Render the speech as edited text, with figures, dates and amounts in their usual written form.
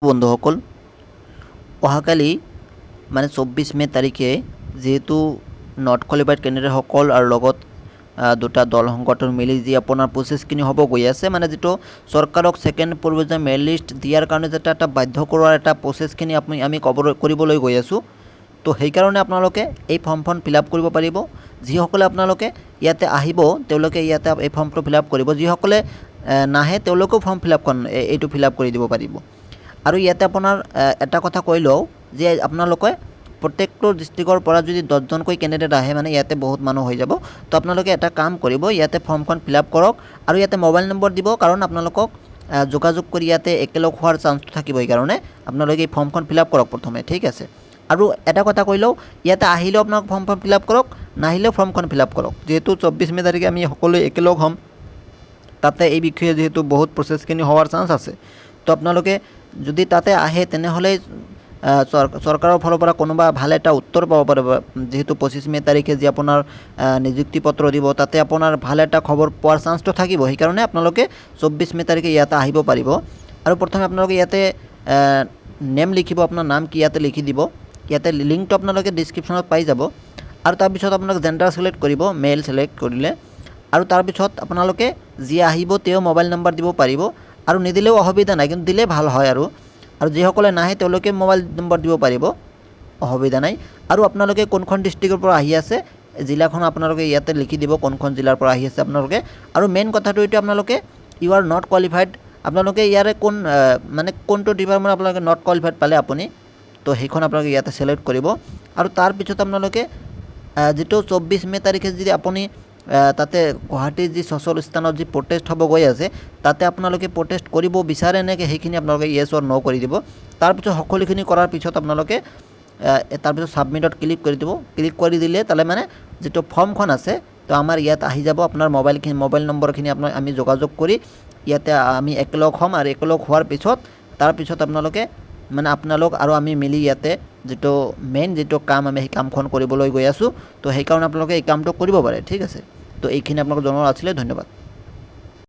বন্ধুসকল অহাকালি মানে 24 মে তাৰিখে যেহেতু নট কোৱালিফাইড কেণ্ডিডেটসকল আৰু লগত দুটা দল সংগঠন মিলি যি আপোনাৰ প্ৰচেছখিনি হ'ব গৈ আছে মানে যেটো চৰকাৰক সেকেন্ড প্ৰভিজন মেৰিট লিষ্ট দিয়াৰ কাৰণে যেটা এটা বাধ্য কৰাৰ এটা প্ৰচেছখিনি আমি কৰিবলৈ গৈ আছো। তো সেইকাৰণে আপোনালোকে এই ফৰ্মখন ফিলআপ কৰিব পাৰিব। যিসকলে আপোনালোকে ইয়াতে আহিব তেওঁলোকে ইয়াতে এই ফৰ্মটো ফিলআপ কৰিব। যিসকলে নাহে তেওঁলোকেও ফৰ্ম ফিলআপ কৰি দিব পাৰিব। আৰু ইয়াতে আপোনাৰ এটা কথা কৈ লওঁ যে আপোনালোকে প্ৰত্যেকটো ডিস্ট্ৰিক্টৰ পৰা যদি 10 জনকৈ ক্যান্ডিডেট আহে মানে ইয়াতে বহুত মানুহ হৈ যাব। তো আপোনালোকে এটা কাম কৰিব ইয়াতে ফৰ্মখন ফিলআপ কৰক আৰু ইয়াতে মোবাইল নম্বৰ দিব কাৰণ আপোনালোকক যোগাযোগ কৰি ইয়াতে একেলগ হোৱাৰ চান্সটো থাকিব। এই কাৰণে আপোনালোকে এই ফৰ্মখন ফিলআপ কৰক প্ৰথমে, ঠিক আছে। আৰু এটা কথা কৈ লওঁ ইয়াতে আহিলেও আপোনালোক ফৰ্মখন ফিলআপ কৰক, নাহিলেও ফৰ্মখন ফিলআপ কৰক। যেহেতু 24 মে তাৰিখে আমি সকলোৱে একেলগ হ'ম তাতে এই বিষয়ে যেহেতু বহুত প্ৰচেছখিনি হোৱাৰ চান্স আছে। তো আপোনালোকে যদি তাতে আহে তেনেহলে চৰকাৰৰ ফালৰ পৰা কোনোবা ভাল এটা উত্তৰ পাব পাৰিব। যেহেতু 25 মে তাৰিখে যে আপোনাৰ নিযুক্তি পত্ৰ দিব তাতে আপোনাৰ ভাল এটা খবৰ পোৱাৰ চান্সটো থাকিব। সেই কাৰণে আপোনালোকে 24 মে তাৰিখে ইয়াতে আহিব পাৰিব। আৰু প্ৰথমে আপোনালোকে ইয়াতে নেম লিখিব, আপোনাৰ নাম কি ইয়াতে লিখি দিব। ইয়াতে লিংকটো আপোনালোকে ডেসক্ৰিপচনত পাই যাব। আৰু তাৰ পিছত আপোনালোকে জেন্ডাৰ সিলেক্ট কৰিব, মেল সিলেক্ট কৰিলে আৰু তাৰ পিছত আপোনালোকে যি আহিব তেওঁ মোবাইল নম্বৰ দিব পাৰিব। আৰু নিদিলেও অসুবিধা নাই, কিন্তু দিলে ভাল হয়। আৰু যিসকলে নাহে তেওঁলোকে মোবাইল নম্বৰ দিব পাৰিব, অসুবিধা নাই। আৰু আপোনালোকে কোনখন ডিস্ট্ৰিক্টৰ পৰা আহি আছে জিলাখন আপোনালোকে ইয়াতে লিখি দিব, কোনখন জিলাৰ পৰা আহি আছে আপোনালোকে। আৰু মেইন কথাটো এইটো আপোনালোকে ইউ আৰ নট কোৱালিফাইড, আপোনালোকে ইয়াৰে মানে কোনটো ডিপাৰ্টমেণ্ট আপোনালোকে নট কোৱালিফাইড পালে আপুনি, তো সেইখন আপোনালোকে ইয়াতে সিলেক্ট কৰিব। আৰু তাৰ পিছত আপোনালোকে যেটো 24 মে তাৰিখে যদি আপুনি তাতে গুৱাহাটীৰ যি ছ'চিয়েল স্থানত যি প্ৰটেষ্ট হ'ব গৈ আছে তাতে আপোনালোকে প্ৰটেষ্ট কৰিব বিচাৰে নেকি সেইখিনি আপোনালোকে ইয়েছ অৰ নো কৰি দিব। তাৰপিছত সকলোখিনি কৰাৰ পিছত আপোনালোকে তাৰপিছত সাবমিটত ক্লিক কৰি দিব। ক্লিক কৰি দিলে তালে মানে যেটো ফৰ্মখন আছে তো আমাৰ ইয়াত আহি যাব। আপোনাৰ মোবাইল নম্বৰখিনি আমি যোগাযোগ কৰি ইয়াতে আমি একেলগ হ'ম। আৰু একেলগ হোৱাৰ পিছত তাৰপিছত আপোনালোকে মানে আপোনালোক আৰু আমি মিলি ইয়াতে যেটো মেইন যেটো কাম আমি সেই কামখন কৰিবলৈ গৈ আছো। তো সেই কাৰণে আপোনালোকে এই কামটো কৰিব পাৰে, ঠিক আছে। তো এইখিনি আপোনালোক জনোৱা আছিলে, ধন্যবাদ।